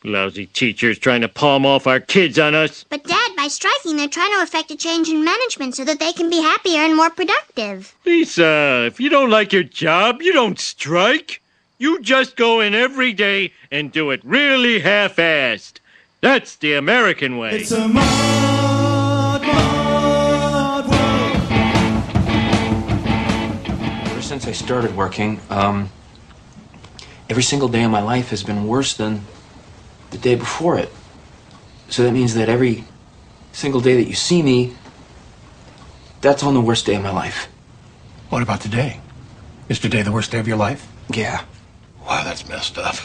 Lousy teachers trying to palm off our kids on us. But, Dad, by striking, they're trying to effect a change in management so that they can be happier and more productive. Lisa, if you don't like your job, you don't strike. You just go in every day and do it really half-assed. That's the American way. It's a mod world. Ever since I started working, every single day of my life has been worse than the day before it. So that means that every single day that you see me, that's on the worst day of my life. What about today? Is today the worst day of your life? Yeah. Wow, that's messed up.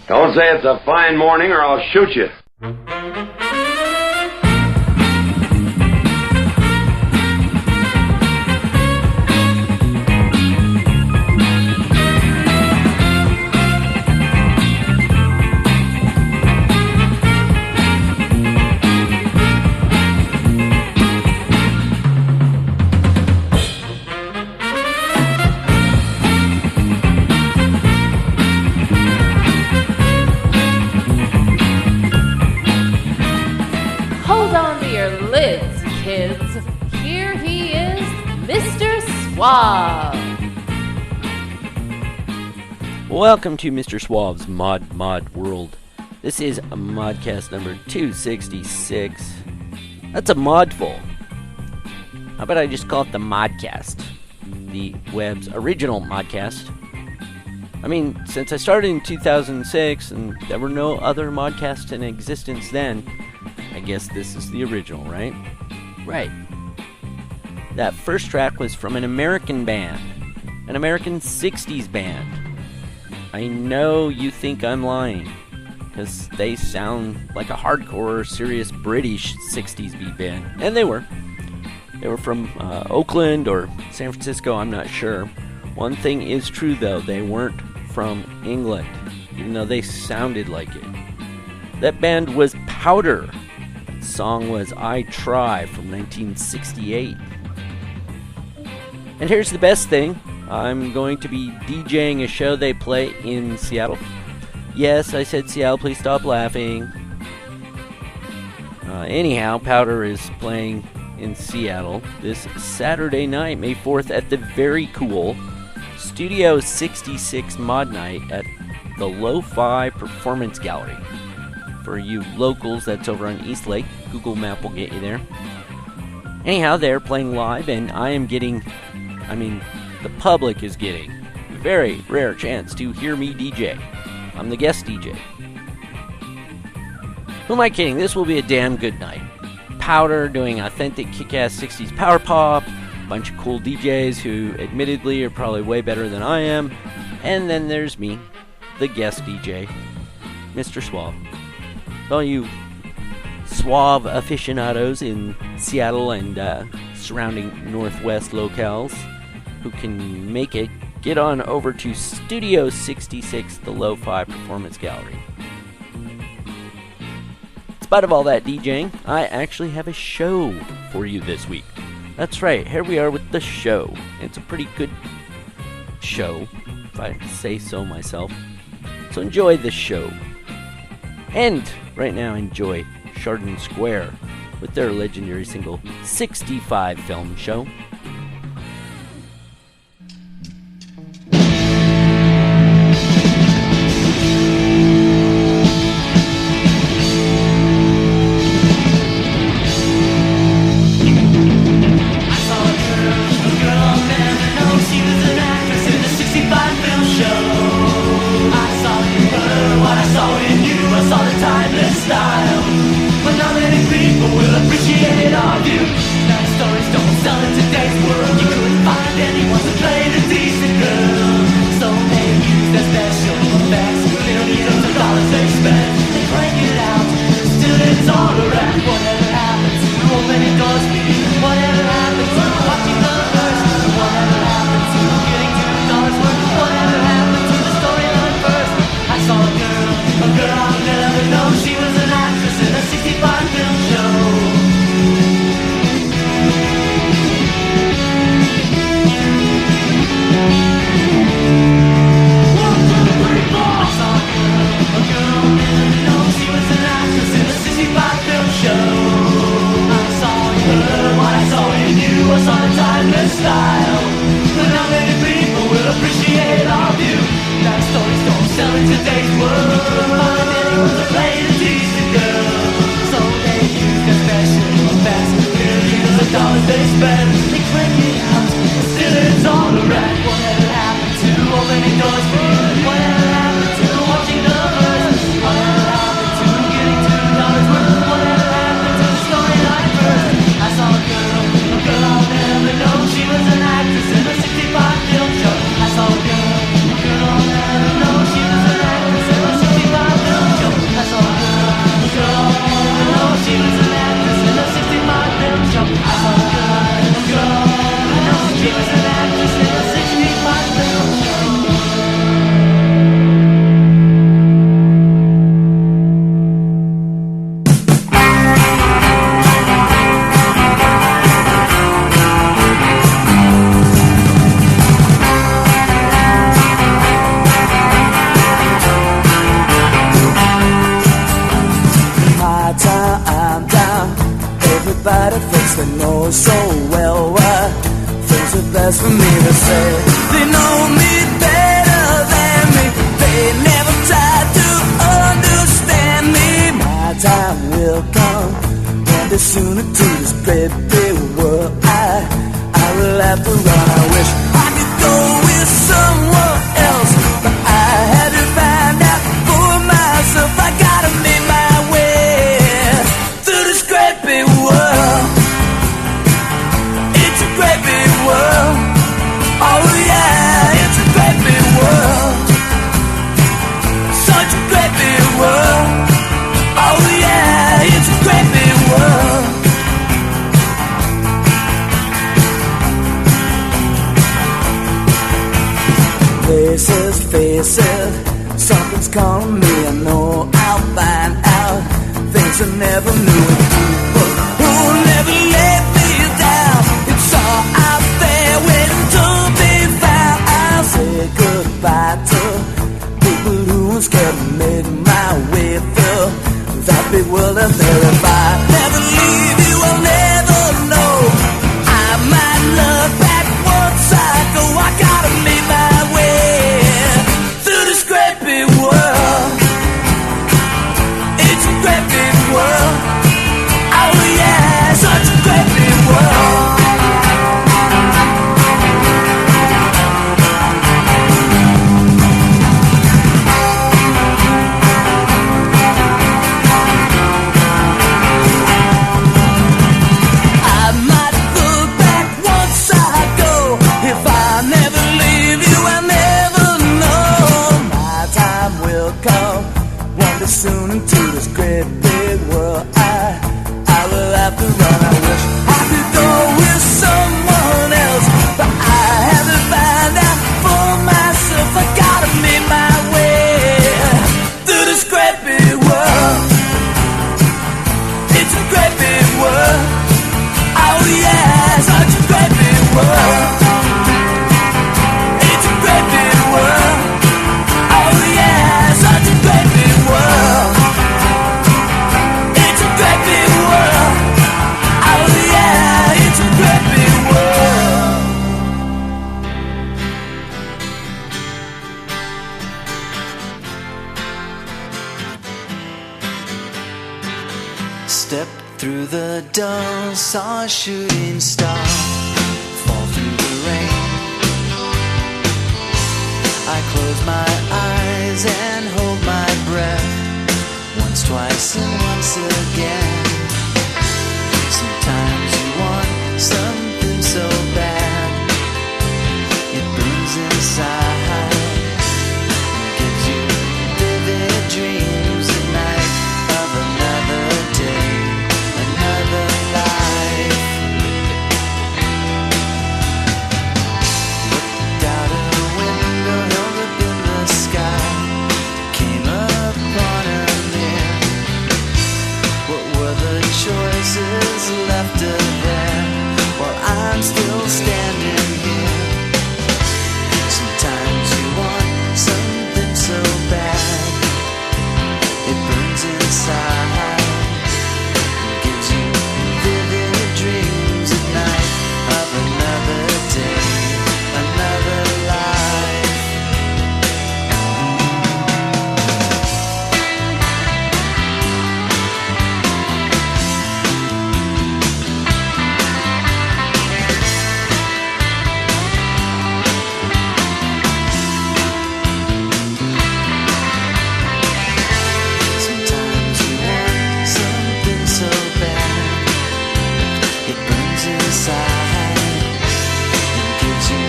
Don't say it's a fine morning or I'll shoot you. Suave. Welcome to Mr. Suave's Mod World. This is a Modcast number 266. That's a modful. How about I just call it the Modcast? The web's original Modcast. I mean, since I started in 2006 and there were no other Modcasts in existence then, I guess this is the original, right? Right. That first track was from an American band, an American 60s band. I know you think I'm lying, because they sound like a hardcore, serious British 60s beat band, and they were. They were from Oakland or San Francisco, I'm not sure. One thing is true though, they weren't from England, even though they sounded like it. That band was Powder. The song was I Try from 1968. And here's the best thing. I'm going to be DJing a show they play in Seattle. Yes, I said Seattle, please stop laughing. Anyhow, Powder is playing in Seattle this Saturday night, May 4th, at the very cool Studio 66 Mod Night at the Lo-Fi Performance Gallery. For you locals, that's over on East Lake. Google Map will get you there. Anyhow, they're playing live, and the public is getting a very rare chance to hear me DJ. I'm the guest DJ. Who am I kidding? This will be a damn good night. Powder doing authentic kick-ass 60s power pop, a bunch of cool DJs who admittedly are probably way better than I am, and then there's me, the guest DJ, Mr. Suave. All you Suave aficionados in Seattle and surrounding Northwest locales who can make it, get on over to Studio 66, the Lo-Fi Performance Gallery. In spite of all that DJing, I actually have a show for you this week. That's right, here we are with the show. It's a pretty good show, if I say so myself. So enjoy the show. And right now enjoy Chardon Square with their legendary single 65 Film Show. That big world of there if I never leave you, I'll never know. the dull saw a shooting star fall through the rain. I close my eyes and hold my breath, once, twice, and once again. Sometimes you want something so bad, it burns inside, gives you vivid dreams at night of another day, another life. Looked out a window, held up in the sky, came upon a mirror. What were the choices left of there, while I'm still standing here? Sometimes you want something so bad, it burns inside, gives you vivid dreams at night of another day, another life. Sometimes you want something so bad, it burns inside, and gives you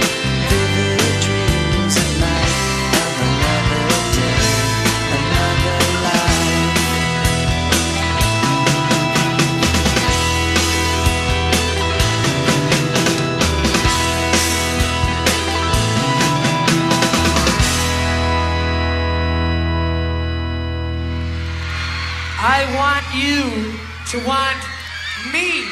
vivid dreams at night of another day, another life. I want you to want me.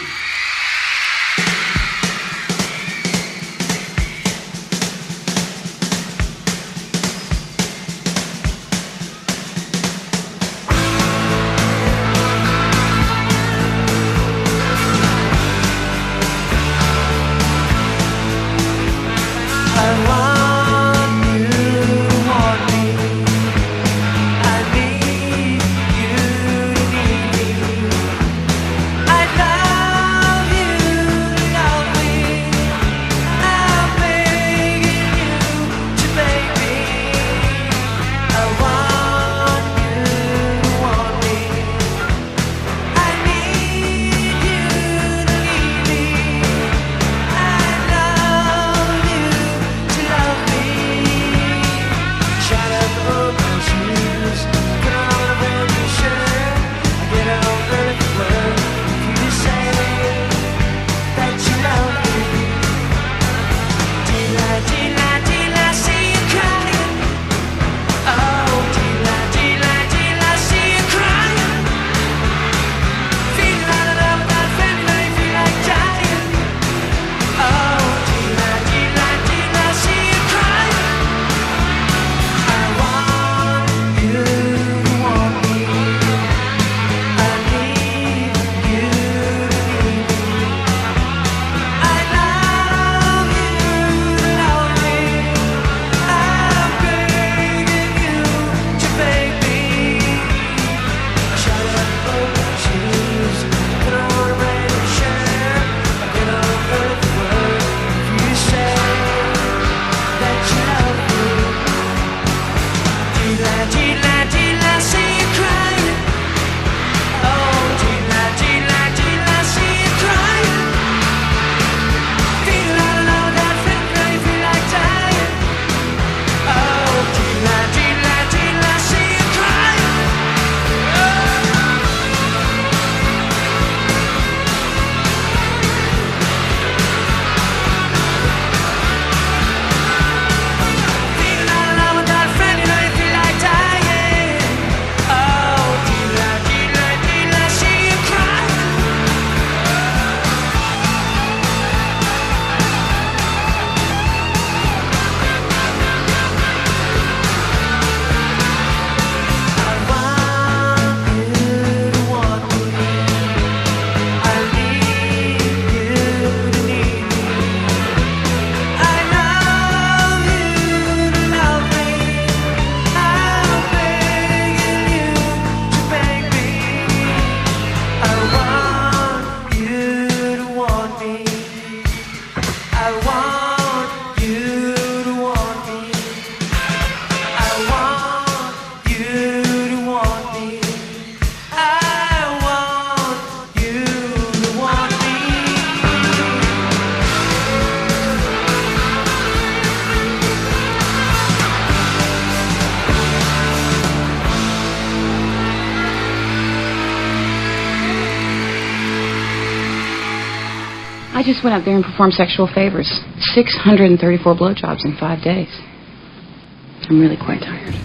I want you to want me. I need you to need me. I love I just went out there and performed sexual favors. 634 blowjobs in 5 days. I'm really quite tired.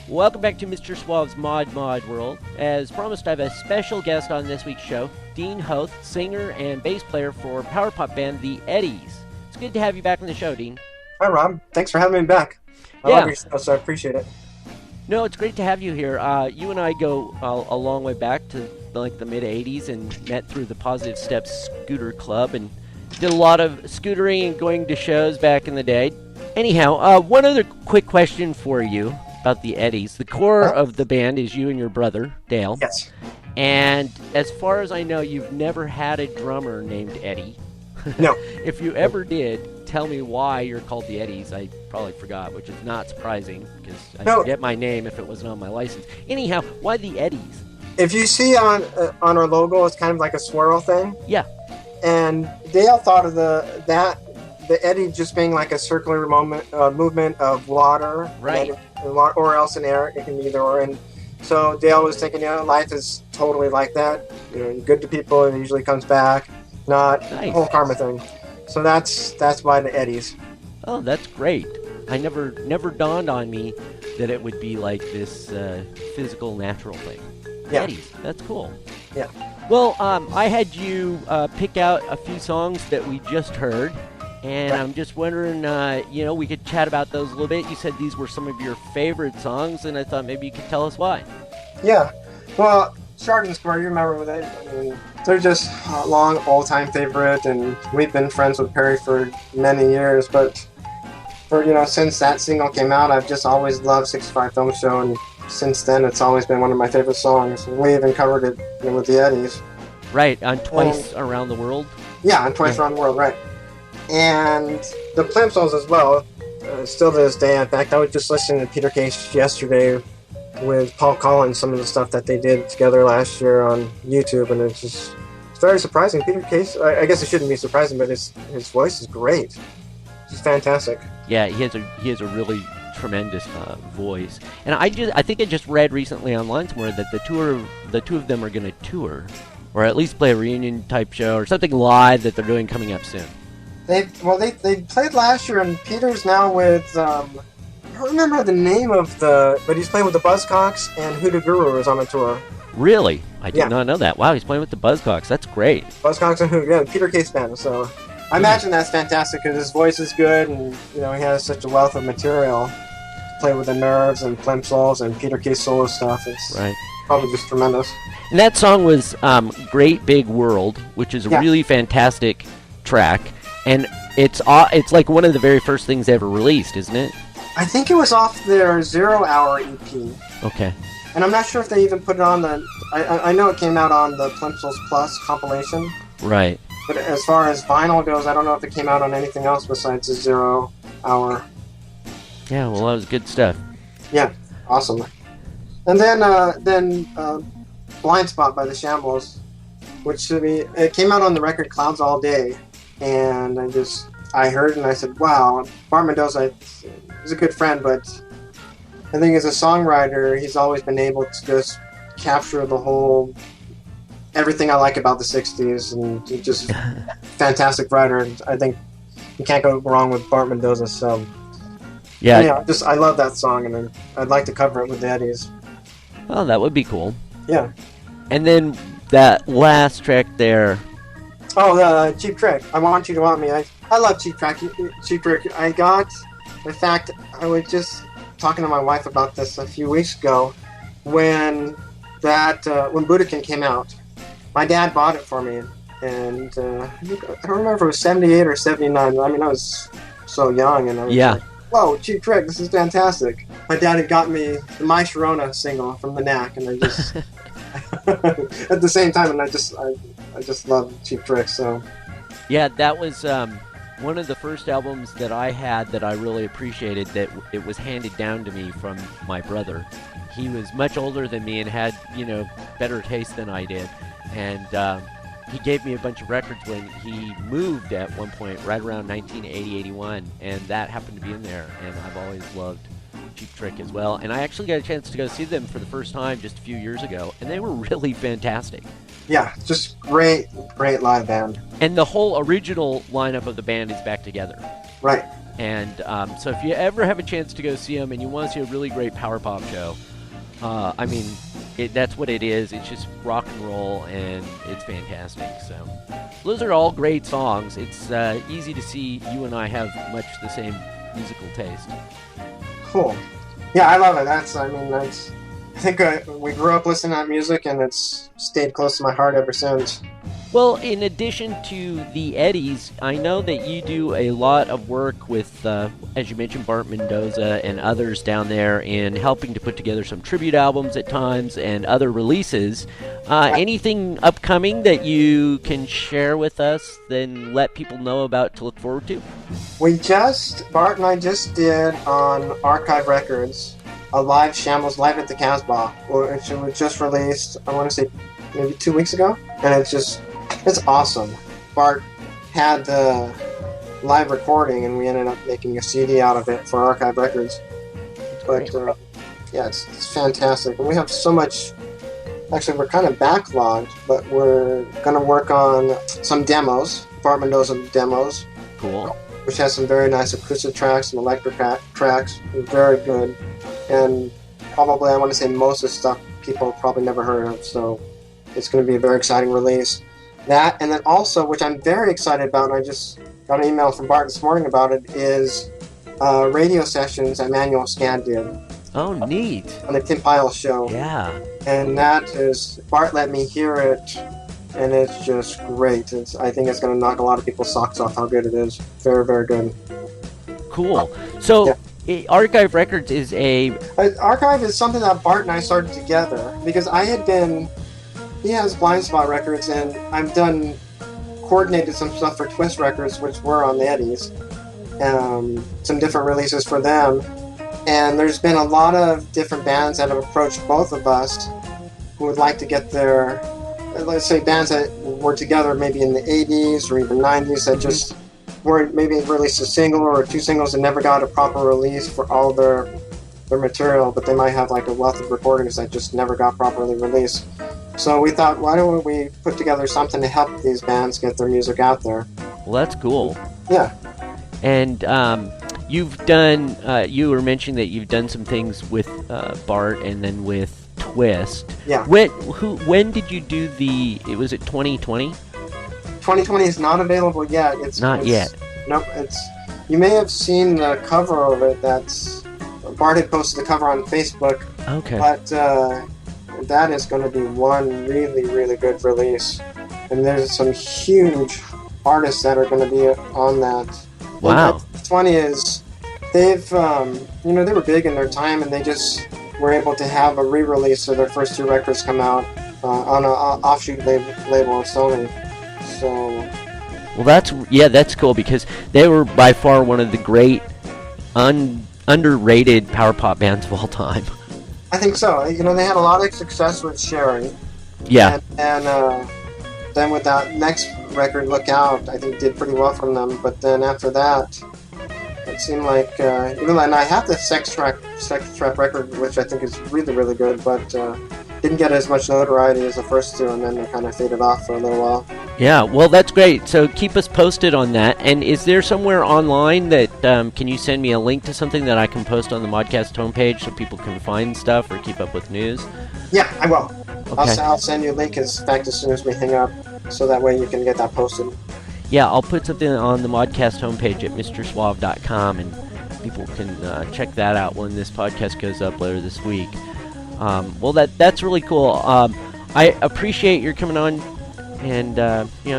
Welcome back to Mr. Suave's Mod World. As promised, I have a special guest on this week's show, Dean Hoth, singer and bass player for power pop band The Eddies. It's good to have you back on the show, Dean. Hi, Rob. Thanks for having me back. I love your show, so I appreciate it. No, it's great to have you here. You and I go a long way back to like the mid-'80s and met through the Positive Steps Scooter Club and did a lot of scootering and going to shows back in the day. Anyhow, one other quick question for you about the Eddies. The core of the band is you and your brother, Dale. Yes. And as far as I know, you've never had a drummer named Eddie. No. If you ever did, tell me why you're called the Eddies. I probably forgot, which is not surprising, because I'd forget my name if it wasn't on my license. Anyhow, why the Eddies? If you see on our logo, it's kind of like a swirl thing. Yeah. And Dale thought of the eddy just being like a circular movement of water. Right. Or else in air. It can be either or. And so Dale was thinking, life is totally like that. You're good to people, it usually comes back. Not the whole karma thing. So that's why the Eddies. Oh, that's great. I never dawned on me that it would be like this physical, natural thing. Yeah. Eddies, that's cool. Yeah. Well, I had you pick out a few songs that we just heard. And I'm just wondering, we could chat about those a little bit. You said these were some of your favorite songs, and I thought maybe you could tell us why. Yeah. Well, Shard and Square, you remember that? I mean, they're just a long, all-time favorite, and we've been friends with Perry for many years. But since that single came out, I've just always loved 65 Film Show, and since then, it's always been one of my favorite songs. We even covered it with the Eddies. Right, on Twice Around the World? Yeah, on Twice Around the World, right. And the Plimsolls as well, still to this day. In fact, I was just listening to Peter Case yesterday with Paul Collins, some of the stuff that they did together last year on YouTube, and it's very surprising. Peter Case, I guess it shouldn't be surprising, but his voice is great. He's fantastic. Yeah, he has a really tremendous voice. And I think I just read recently online somewhere that the two of them are going to tour, or at least play a reunion type show or something live that they're doing coming up soon. They played last year, and Peter's now with I don't remember the name of but he's playing with the Buzzcocks, and Hoodoo Guru is on a tour. Really? I did not know that. Wow, he's playing with the Buzzcocks. That's great. Buzzcocks and Hoodoo, Peter Case band. So I imagine that's fantastic because his voice is good, and he has such a wealth of material to play with the Nerves and Plimsolls and Peter Case solo stuff. It's probably just tremendous. And that song was "Great Big World," which is a really fantastic track. And it's like one of the very first things they ever released, isn't it? I think it was off their 0 Hour EP. Okay. And I'm not sure if they even put it on the... I know it came out on the Plimsolls Plus compilation. Right. But as far as vinyl goes, I don't know if it came out on anything else besides the 0 Hour. Yeah, well, that was good stuff. Yeah, awesome. And then Blind Spot by the Shambles, which it came out on the record Clouds All Day. And I heard it and I said, wow, Bart Mendoza is a good friend, but I think as a songwriter, he's always been able to just capture everything I like about the 60s, and he's just fantastic writer. And I think you can't go wrong with Bart Mendoza, so yeah, I love that song, and I'd like to cover it with the Eddies. Oh, that would be cool. Yeah. And then that last track there... Oh, the Cheap Trick. I Want You to Want Me. I love Cheap Trick. In fact, I was just talking to my wife about this a few weeks ago when Budokan came out. My dad bought it for me, and I don't remember if it was 78 or 79. I mean, I was so young, and I was like, whoa, Cheap Trick, this is fantastic. My dad had got me the My Sharona single from the Knack, and I just... at the same time, and I just love Cheap Trick, so... Yeah, that was one of the first albums that I had that I really appreciated, that it was handed down to me from my brother. He was much older than me and had, better taste than I did. And he gave me a bunch of records when he moved at one point, right around 1980, 81. And that happened to be in there. And I've always loved Cheap Trick as well. And I actually got a chance to go see them for the first time just a few years ago. And they were really fantastic. Yeah, just great live band. And the whole original lineup of the band is back together. Right. And so if you ever have a chance to go see them and you want to see a really great power pop show, that's what it is. It's just rock and roll, and it's fantastic. So those are all great songs. It's easy to see you and I have much the same musical taste. Cool. Yeah, I love it. I think we grew up listening to that music, and it's stayed close to my heart ever since. Well, in addition to the Eddies, I know that you do a lot of work with, as you mentioned, Bart Mendoza and others down there in helping to put together some tribute albums at times and other releases. Anything upcoming that you can share with us, then let people know about to look forward to? Bart and I just did on Archive Records a live Shambles Live at the Casbah, which was just released, I want to say, maybe 2 weeks ago, and it's awesome. Bart had the live recording, and we ended up making a CD out of it for Archive Records. But it's fantastic, and we have so much. Actually, we're kind of backlogged, but we're going to work on some demos, Bart Mendoza demos. Cool. Which has some very nice acoustic tracks and electric tracks, very good. And probably, I want to say, most of the stuff people probably never heard of, so it's going to be a very exciting release. That, and then also, which I'm very excited about, and I just got an email from Bart this morning about it, is radio sessions that Manuel Scan did. Oh, neat. On the Tim Pyle show. Yeah. And that is, Bart let me hear it, and it's just great. I think it's going to knock a lot of people's socks off how good it is. Very, very good. Cool. So, Archive Records is Archive is something that Bart and I started together, because he has Blind Spot Records, and I've coordinated some stuff for Twist Records, which were on the Eddies. Some different releases for them. And there's been a lot of different bands that have approached both of us who would like to get their, let's say, bands that were together maybe in the 80s or even 90s that just weren't maybe released a single or 2 singles and never got a proper release for all their material, but they might have like a wealth of recordings that just never got properly released. So we thought, why don't we put together something to help these bands get their music out there? Well, that's cool. Yeah. And you've done, you were mentioning that you've done some things with Bart and then with Twist. Yeah. When did you do was it 2020? 2020 is not available yet. It's yet. Nope. You may have seen the cover of it. Bart had posted the cover on Facebook. Okay. But that is going to be one really, really good release. And there's some huge artists that are going to be on that. Wow. And what's funny is they were big in their time, and they just were able to have a re-release of their first 2 records come out on an offshoot label of Sony. So. Well, that's cool, because they were by far one of the great underrated power pop bands of all time. I think so. They had a lot of success with Sherry. Yeah. And then with that next record, Look Out, I think did pretty well from them. But then after that, it seemed like, and I have the Sex Trap record, which I think is really, really good, but didn't get as much notoriety as the first 2, and then they kind of faded off for a little while. Yeah, well, that's great. So keep us posted on that. And is there somewhere online that, can you send me a link to something that I can post on the Modcast homepage so people can find stuff or keep up with news? Yeah, I will. Okay. I'll send you a link, as soon as we hang up, so that way you can get that posted. Yeah, I'll put something on the Modcast homepage at MrSuave.com, and people can check that out when this podcast goes up later this week. Well, that's really cool. I appreciate your coming on and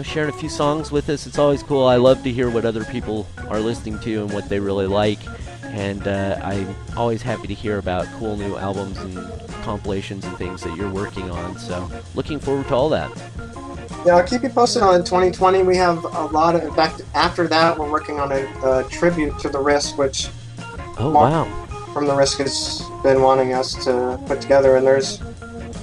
sharing a few songs with us. It's always cool. I love to hear what other people are listening to and what they really like. And I'm always happy to hear about cool new albums and compilations and things that you're working on. So looking forward to all that. Yeah, I'll keep you posted on 2020. We have a lot of, in fact, after that, we're working on a tribute to the Risk, which Mark from the Risk has been wanting us to put together. And I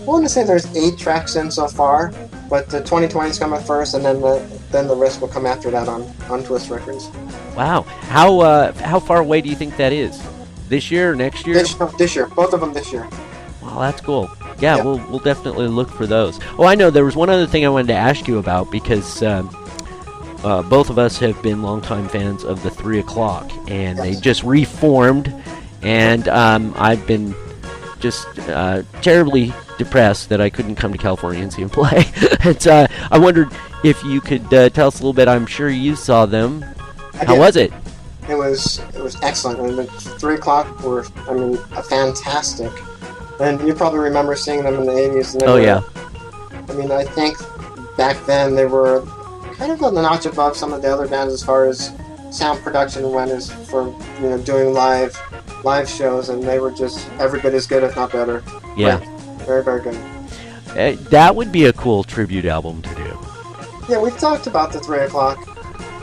want to say there's 8 tracks in so far, but the 2020 is coming first, and then the Risk will come after that on Twist Records. Wow. How far away do you think that is? This year or next year? This year. Both of them this year. Wow, that's cool. Yeah, we'll definitely look for those. Oh, I know, there was one other thing I wanted to ask you about, because both of us have been longtime fans of the 3 O'Clock, and they just reformed, and I've been just terribly depressed that I couldn't come to California and see them play. And I wondered if you could tell us a little bit. I'm sure you saw them. How was it? It was excellent. I mean, the 3 O'Clock were, fantastic. And you probably remember seeing them in the 80s. And yeah. I mean, I think back then they were kind of on the notch above some of the other bands as far as sound production went, as for doing live shows, and they were just every bit as good, if not better. Yeah. Very, very good. That would be a cool tribute album to do. Yeah, we've talked about the 3 O'Clock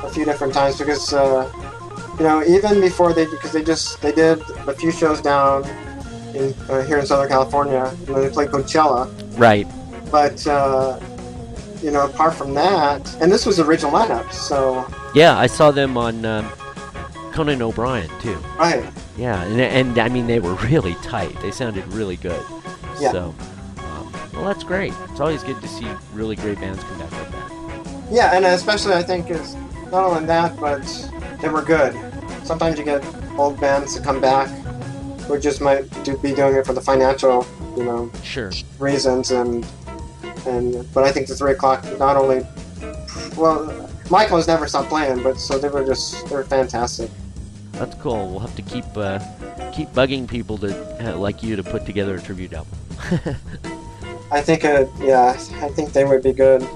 a few different times because, even before they did a few shows down here in Southern California, they played Coachella. Right. But, apart from that, and this was the original lineup, so... Yeah, I saw them on Conan O'Brien, too. Right. Yeah, and I mean, they were really tight. They sounded really good. Yeah. So, well, that's great. It's always good to see really great bands come back like that. Yeah, and especially I think is not only that, but they were good. Sometimes you get old bands to come back who just might be doing it for the financial, sure, reasons, but I think the 3 O'Clock not only, Michael has never stopped playing, but so they were fantastic. That's cool. We'll have to keep bugging people to like you to put together a tribute album. I think they would be good.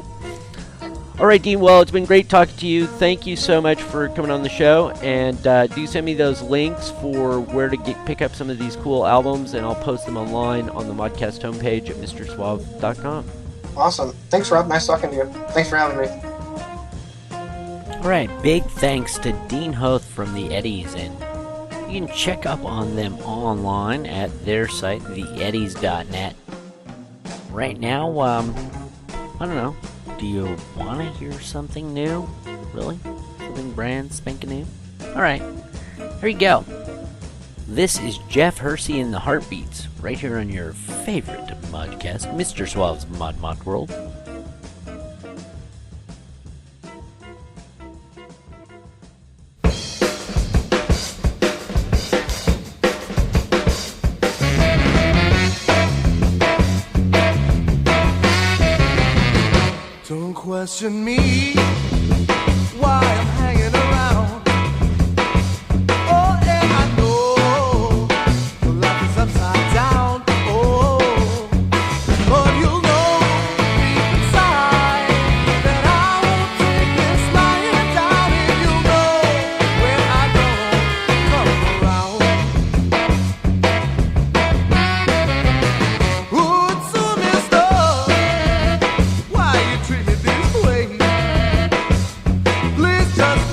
All right, Dean. Well, it's been great talking to you. Thank you so much for coming on the show. And do send me those links for where to pick up some of these cool albums, and I'll post them online on the Modcast homepage at MrSuave.com. Awesome. Thanks, Rob. Nice talking to you. Thanks for having me. All right. Big thanks to Dean Hoth from the Eddies, and you can check up on them online at their site, theeddies.net. Right now, I don't know. Do you want to hear something new? Really? Something brand spanking new? Alright, here you go. This is Jeff Hersey and the Heartbeats, right here on your favorite Modcast, Mr. Suave's Mod World. Don't question me why I'm hanging around. Oh, yeah, I know the life is upside down. Oh, but you'll know deep inside that I won't take this lying down, and you'll know when I don't come around. Ooh, it's so messed up. Why you treat me this way? Please just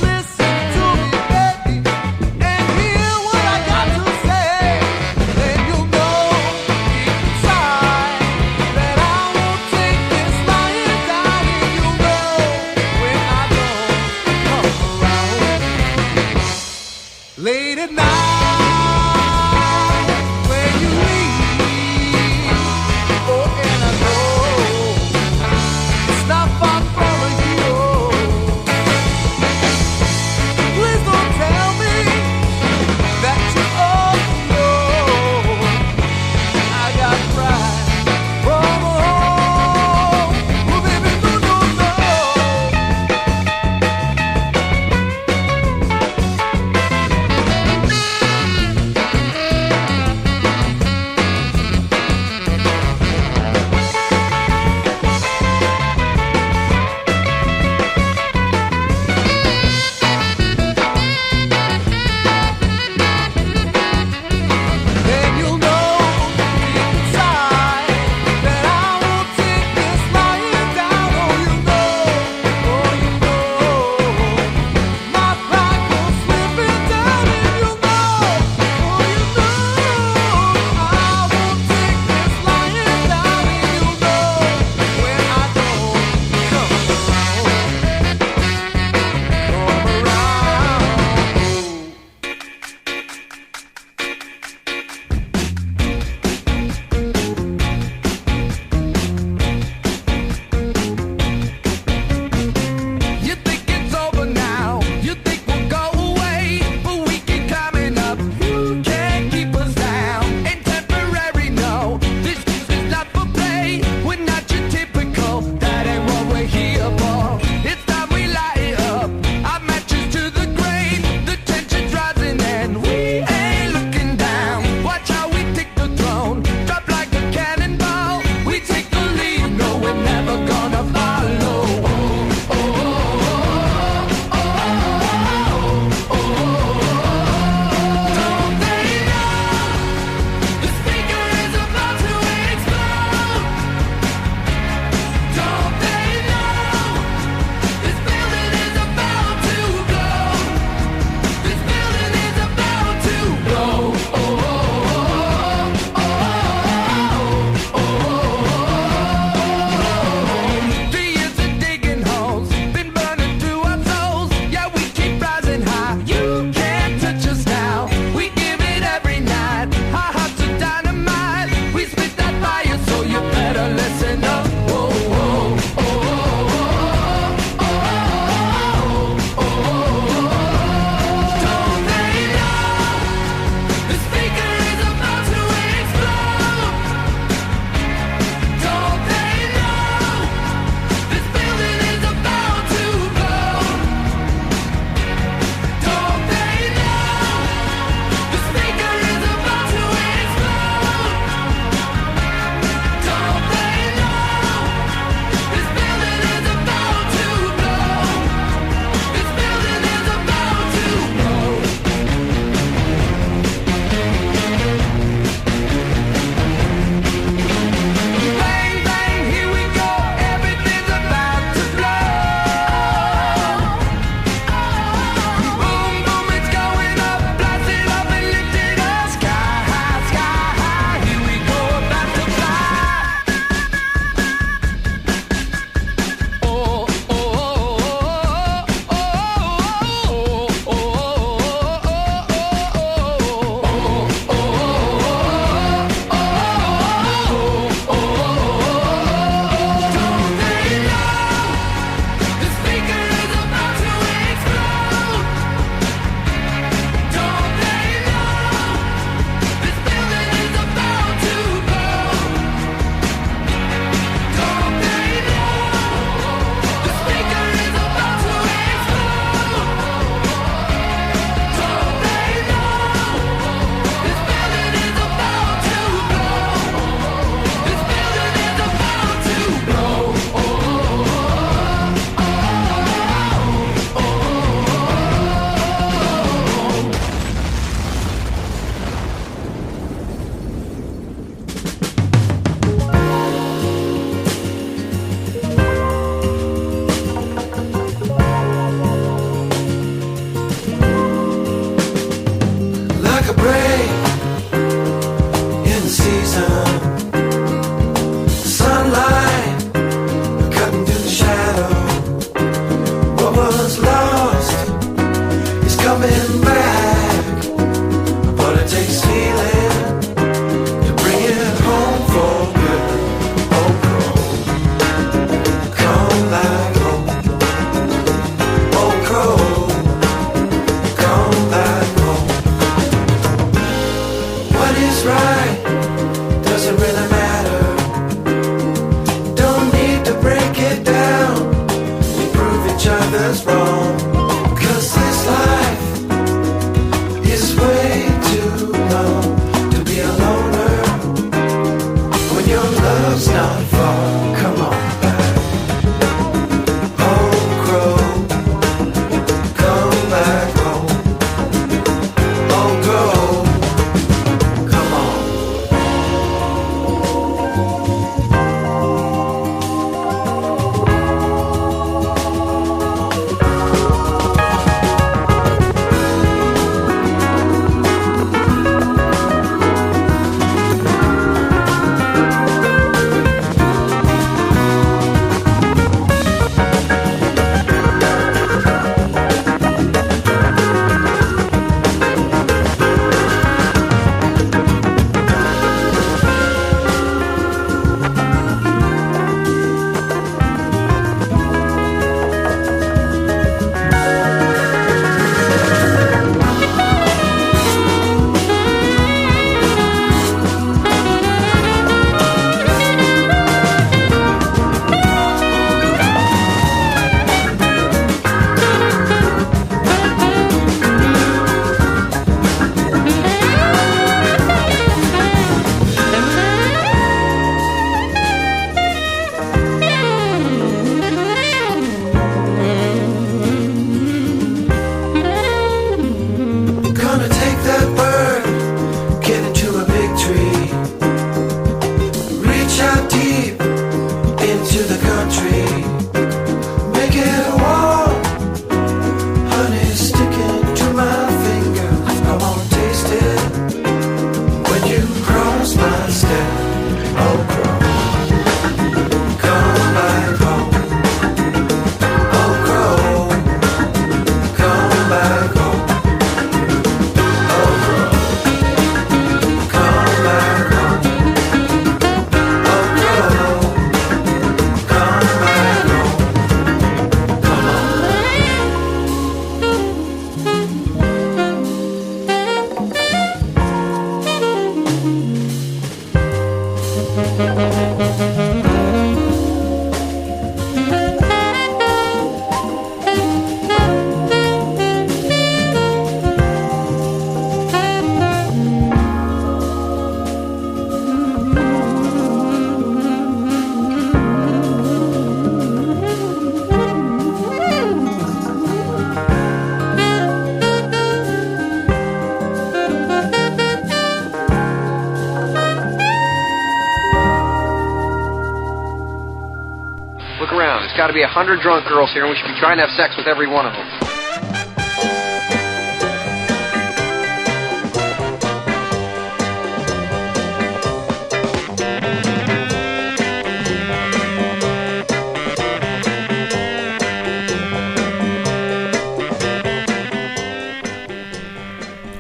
to be 100 drunk girls here, and we should be trying to have sex with every one of them.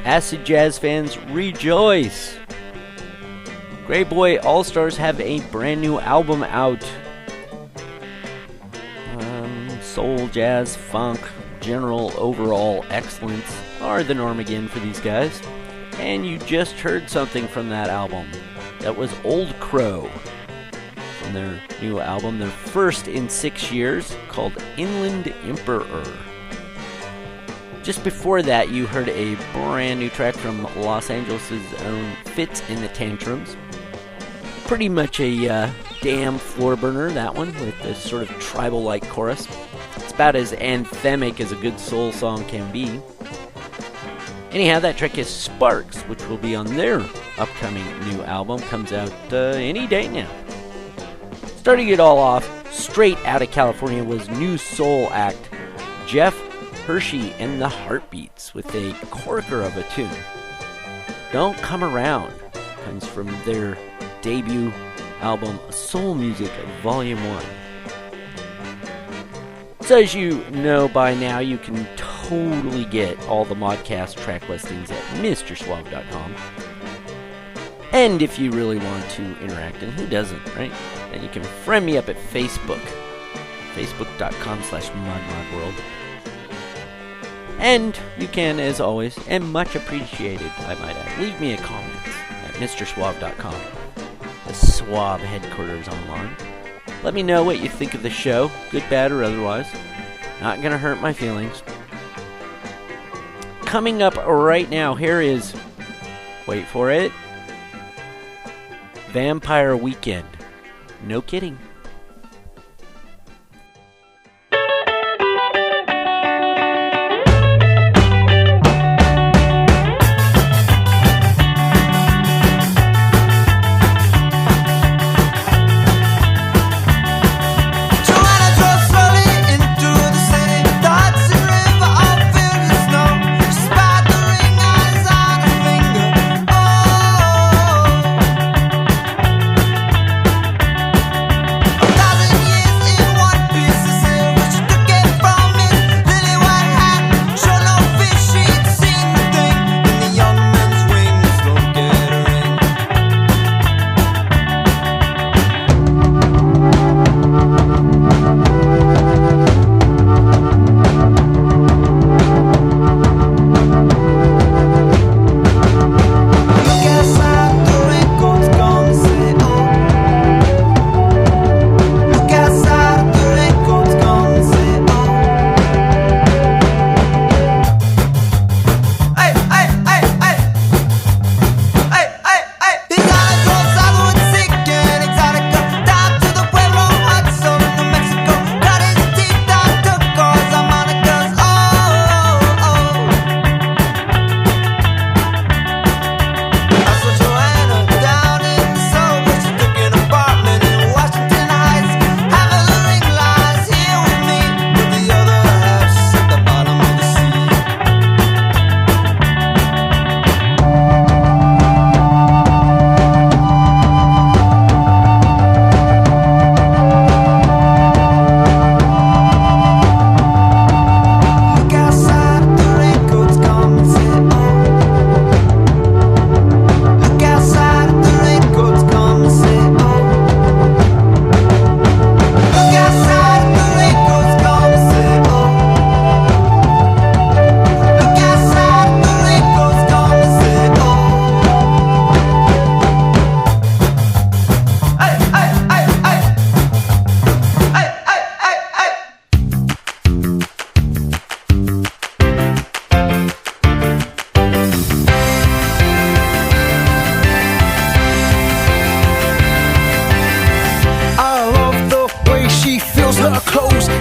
Acid jazz fans, rejoice! Grey Boy All-Stars have a brand new album out. Soul, jazz, funk, general overall excellence are the norm again for these guys. And you just heard something from that album. That was Old Crow from their new album, their first in 6 years, called Inland Emperor. Just before that, you heard a brand new track from Los Angeles' own Fits in the Tantrums. Pretty much a damn floor burner, that one, with a sort of tribal-like chorus. It's about as anthemic as a good soul song can be. Anyhow, that track is Sparks, which will be on their upcoming new album. Comes out any day now. Starting it all off, straight out of California, was new soul act Jeff Hershey and the Heartbeats with a corker of a tune. Don't Come Around comes from their debut album Soul Music Volume 1. So as you know by now, you can totally get all the Modcast track listings at MrSuave.com. And if you really want to interact, and who doesn't, right? Then you can friend me up at Facebook. Facebook.com/ModModWorld. And you can, as always, and much appreciated, I might add, leave me a comment at MrSuave.com, the Suave headquarters online. Let me know what you think of the show, good, bad, or otherwise. Not gonna hurt my feelings. Coming up right now, here is, wait for it, Vampire Weekend. No kidding.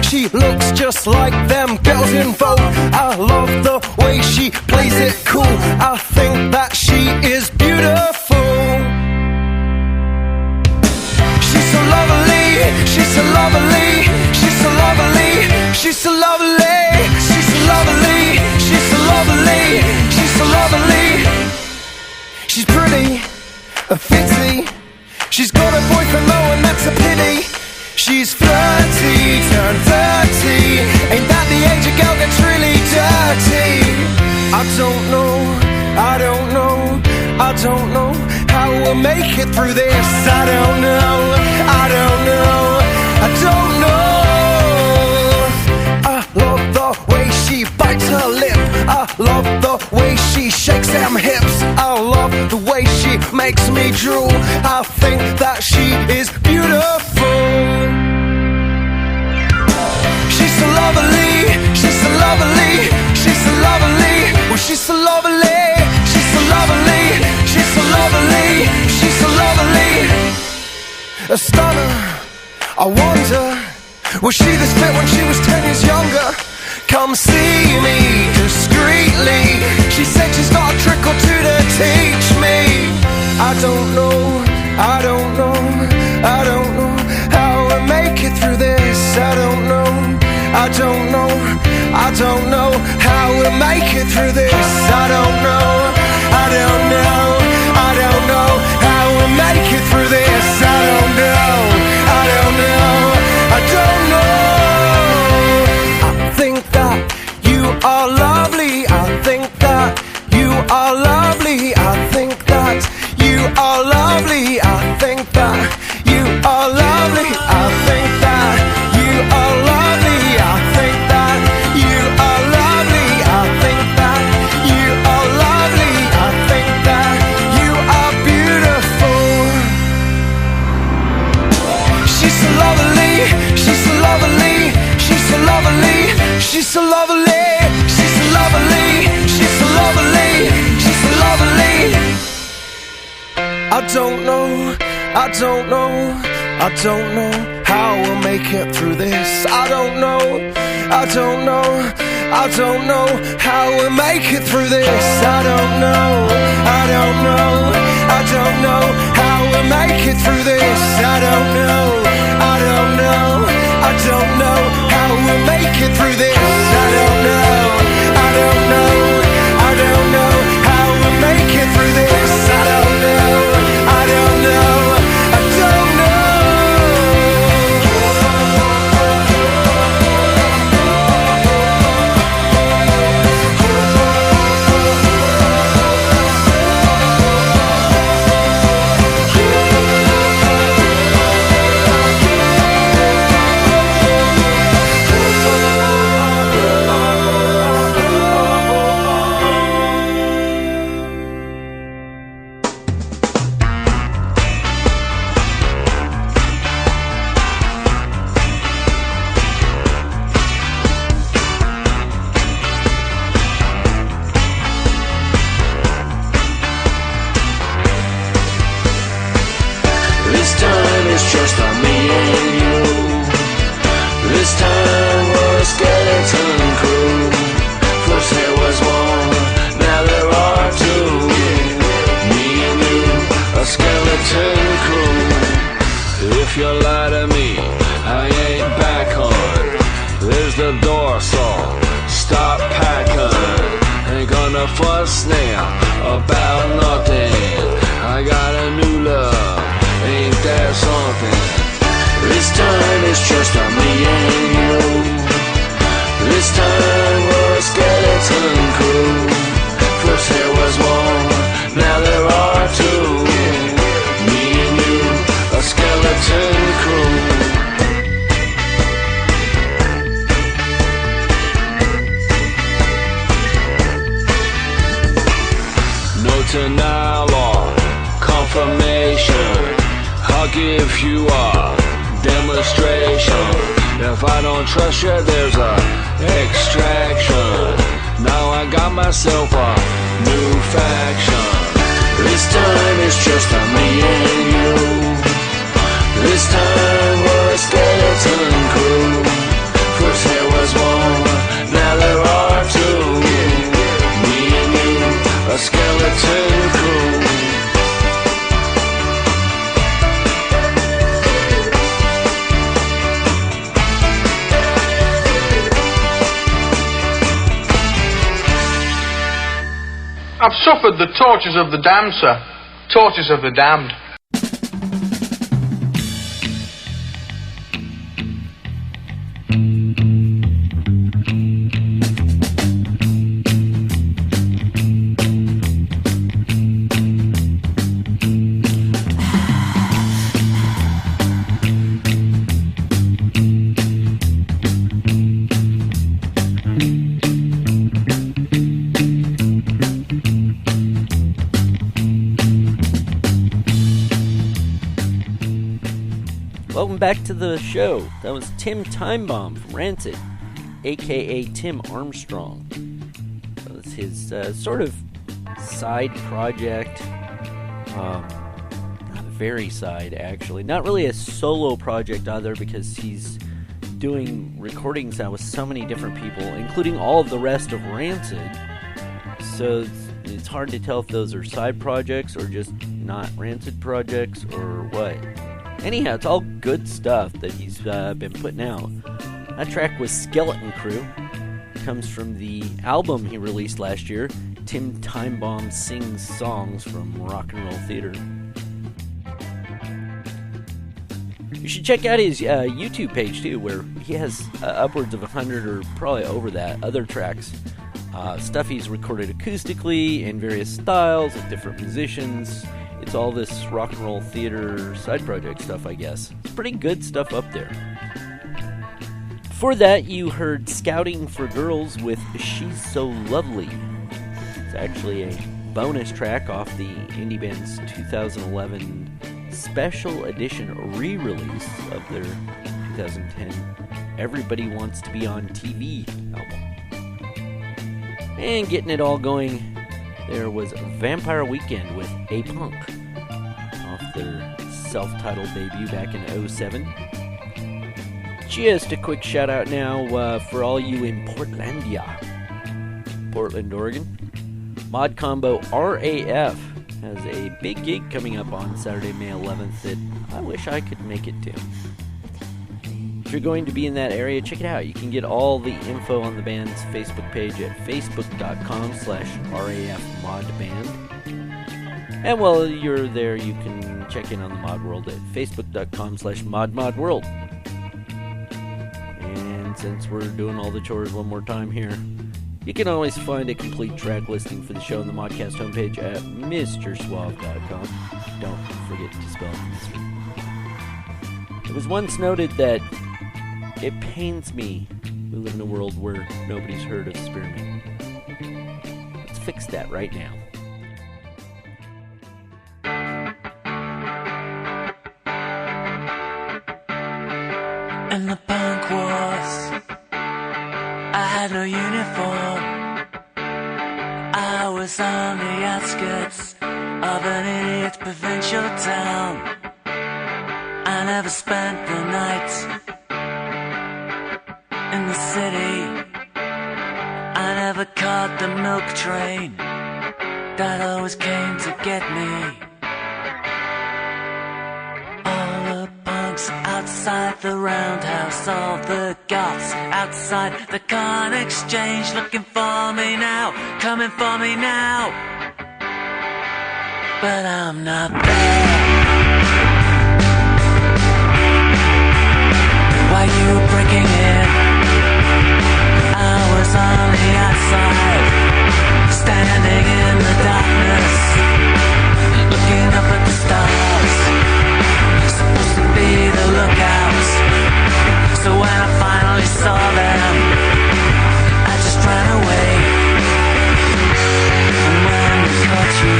She looks just like them girls in Vogue. I love the way she plays it cool. I think that she is beautiful. She's so lovely, she's so lovely, she's so lovely. Fitzy. She's got a boyfriend though, and that's a pity. She's flirty, turned 30. Ain't that the age a girl gets really dirty? I don't know how we'll make it through this. I don't know. I love the way she bites her lip. I love the way she shakes them hips. I love the way she makes me drool. I think that she is beautiful. She's so lovely, she's so lovely, she's so lovely. Well, she's so lovely, she's so lovely, she's so lovely, she's so lovely. A stunner, I wonder, was she this fit when she was 10 years younger? Come see me discreetly. She said she's got a trick or two to teach me. I don't know how we'll make it through this. I don't know how we'll make it through this. I don't know how we'll make it through this. I don't know. I think that you are lovely. I think that you are lovely. I think that you are lovely. I think that you are lovely. I think that you are lovely. I think that you are lovely. I think that you are lovely. I think that you are beautiful. She's so lovely. She's so lovely. She's so lovely. She's so lovely. She's so lovely. She's so lovely. She's so lovely. I don't know how we'll make it through this. I don't know how we'll make it through this. I don't know how we'll make it through this. I don't know how we'll make it through this. I don't know how we'll make it through this. I don't know. If you lie to me, I ain't back on. There's the door, so stop packing. Ain't gonna fuss now about nothing. I got a new love, ain't that something? This time it's just on me and you. This time we're a skeleton crew. First there was one, now there are two. Me and you, a skeleton crew. No denial or confirmation. I'll give you a demonstration. If I don't trust you, there's a extraction. Now I got myself a new faction. This time it's just on me and you. This time we're a skeleton crew. First there was one, now there are two. Me and you, a skeleton crew. I've suffered the tortures of the damned, sir. Tortures of the damned. Welcome back to the show. That was Tim Timebomb from Rancid, a.k.a. Tim Armstrong. That was his sort of side project. Not very side, actually. Not really a solo project either, because he's doing recordings now with so many different people, including all of the rest of Rancid. So it's hard to tell if those are side projects or just not Rancid projects or what. Anyhow, it's all good stuff that he's been putting out. That track was Skeleton Crew. It comes from the album he released last year, Tim Timebomb Sings Songs from Rock and Roll Theater. You should check out his YouTube page, too, where he has upwards of 100 or probably over that other tracks. Stuff he's recorded acoustically in various styles with different musicians. It's all this rock and roll theater side project stuff, I guess. It's pretty good stuff up there. Before that, you heard Scouting for Girls with She's So Lovely. It's actually a bonus track off the indie band's 2011 special edition re-release of their 2010 Everybody Wants to Be on TV album. And getting it all going, there was Vampire Weekend with A Punk off their self-titled debut back in 2007. Just a quick shout out now for all you in Portlandia, Portland, Oregon. Mod Combo RAF has a big gig coming up on Saturday, May 11th that I wish I could make it to. If you're going to be in that area, check it out. You can get all the info on the band's Facebook page at facebook.com/RAFModBand. And while you're there, you can check in on the Mod World at facebook.com/ModModWorld. And since we're doing all the chores one more time here, you can always find a complete track listing for the show on the Modcast homepage at MrSuave.com. Don't forget to spell Mr. It was once noted that it pains me we live in a world where nobody's heard of spearmint. Let's fix that right now. In the punk wars, I had no uniform. I was on the outskirts of an idiot provincial town. I never spent the night in the city. I never caught the milk train that always came to get me. All the punks outside the roundhouse, all the goths outside the Con Exchange, looking for me now, coming for me now. But I'm not there. Why you breaking in? I was on the outside, standing in the darkness, looking up at the stars, supposed to be the lookouts. So when I finally saw them, I just ran away. And when I caught you,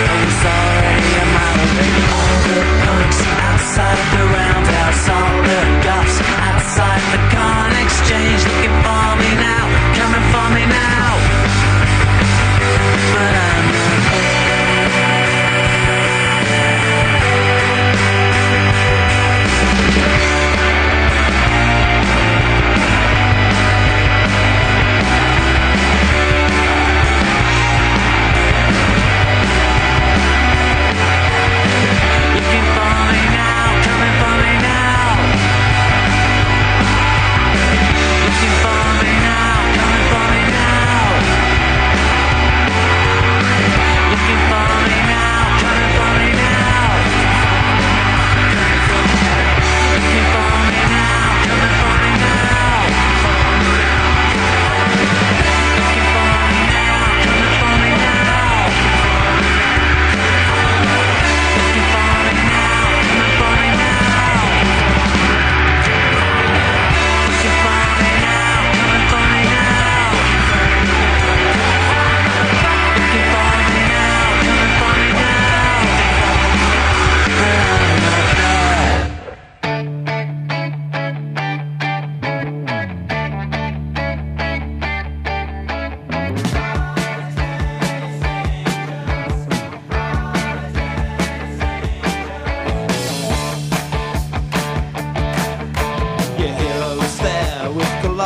I was already a mile away. All the punks outside the roundhouse, all the goths outside the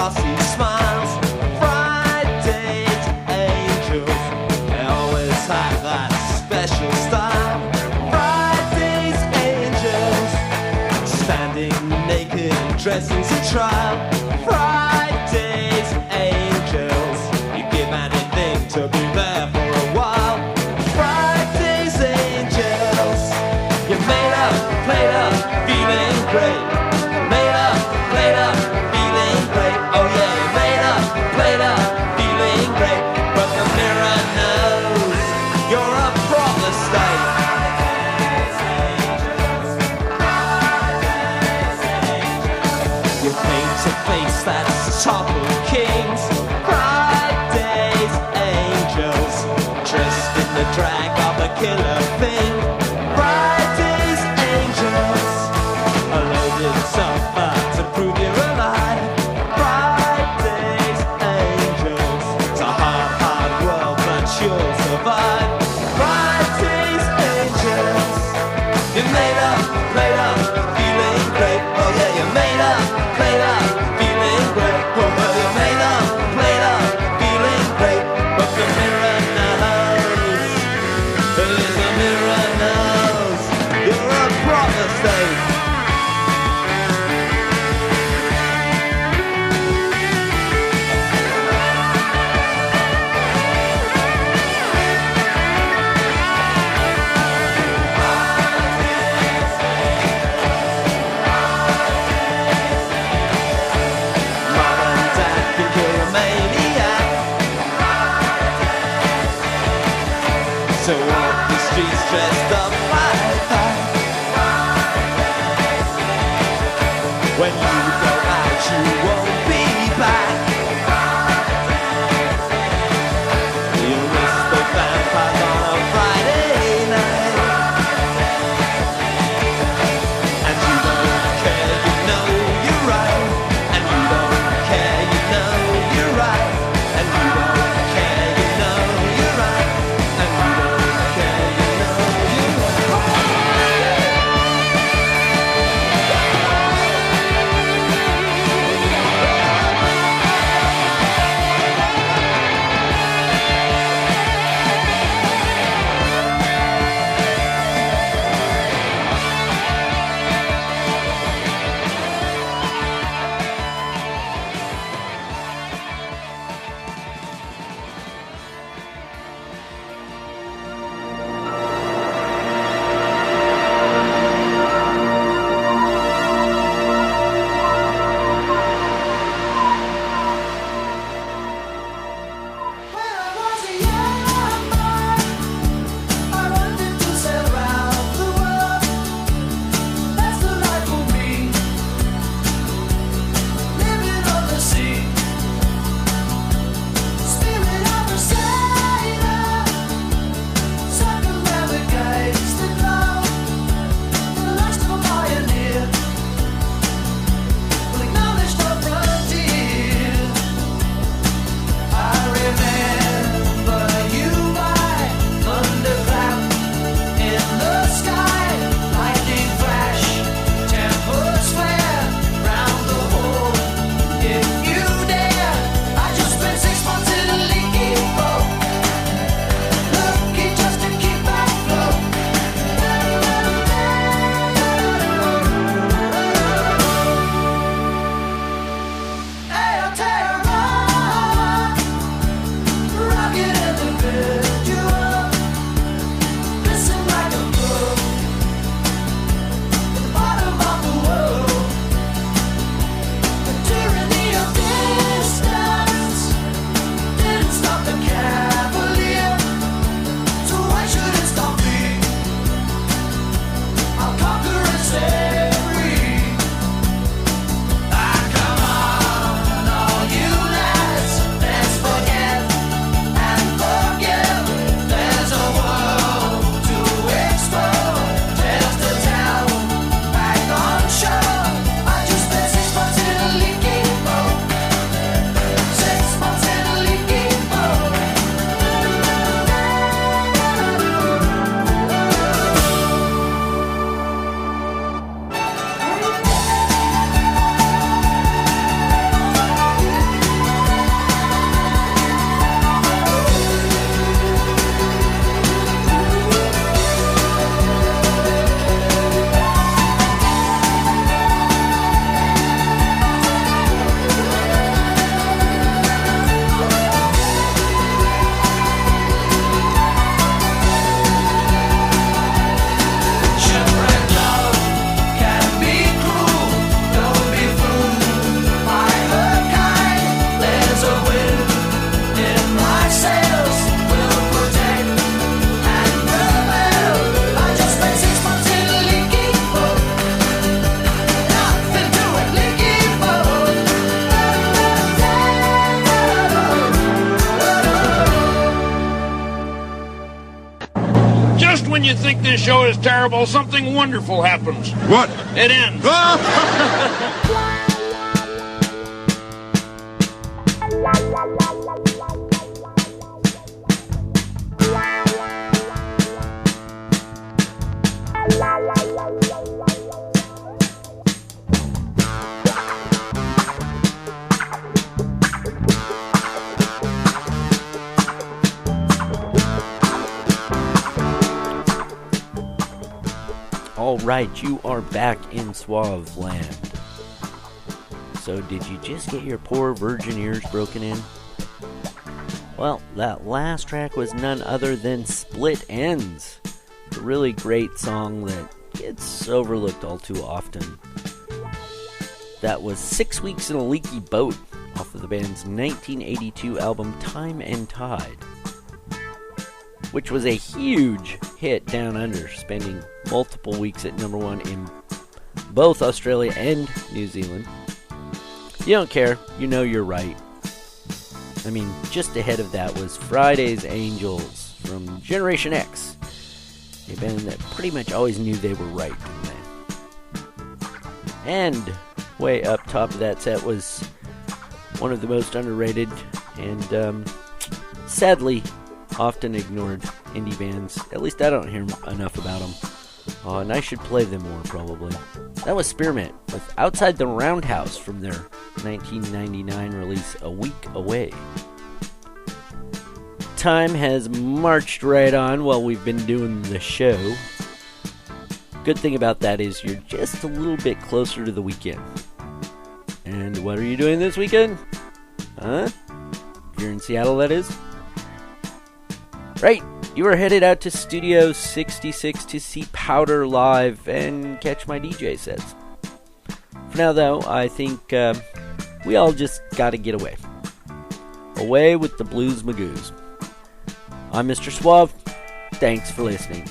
glossy smiles. Friday's angels, they always have that special style. Friday's angels, standing naked, dresses a trial. Friday's angels, you give anything to be there for a while. Friday's angels, you made up, played up, feeling great. Made up, played up, feeling great. Oh yeah, you made up, played up, feeling great. But the mirror knows you're a proper state. You paint a face that's toppled kings. Friday's angels, dressed in the drag of a killer thing. Friday's angels, a loaded suffer to prove you're alive. Friday's angels, it's a hard, hard world, but you'll survive. Friday's angels, you made up, played up, feeling great. Oh yeah, you made up, played up, feeling great. Oh well, you made up, played up, feeling great. But the mirror knows, the mirror knows, you're a proper state. Mom and dad think you're a maniac, so walk the streets dressed up like that. When you go out, you won't be back. You miss the vampires on a Friday night, and you don't care, you know you're right. And you don't care, you know you're right. And you don't care, you know you're right. And you don't care, you know you're right. when you think this show is terrible, something wonderful happens. What? It ends. Alright, you are back in Suave land. So did you just get your poor virgin ears broken in? Well, that last track was none other than Split Ends. A really great song that gets overlooked all too often. That was 6 Weeks in a Leaky Boat off of the band's 1982 album Time and Tide, which was a huge hit down under, spending multiple weeks at number one in both Australia and New Zealand. You don't care, you know you're right. I mean, just ahead of that was Friday's Angels from Generation X, a band that pretty much always knew they were right, didn't they? And way up top of that set was one of the most underrated and sadly often ignored indie bands. At least I don't hear enough about them. And I should play them more, probably. That was Spearmint with Outside the Roundhouse from their 1999 release, A Week Away. Time has marched right on while we've been doing the show. Good thing about that is you're just a little bit closer to the weekend. And what are you doing this weekend? Huh? If you're in Seattle, that is. Right, you are headed out to Studio 66 to see Powder live and catch my DJ sets. For now, though, I think we all just gotta get away. Away with the Blues Magoos. I'm Mr. Suave. Thanks for listening.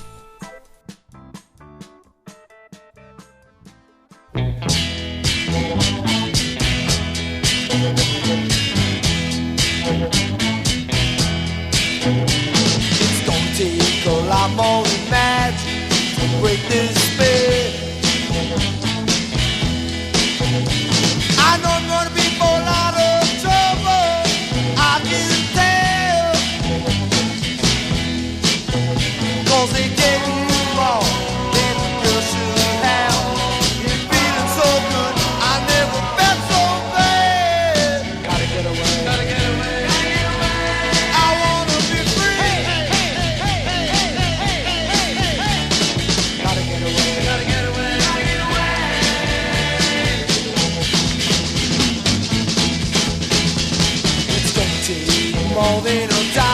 I'm on the match to break this spell. I know I'm gonna be for a lot of trouble, I can tell. 'Cause they get you wrong, then the girl should have. You're feeling so good, I never felt so bad. Gotta get away, gotta get away, gotta get away. I wanna be free. More than a time.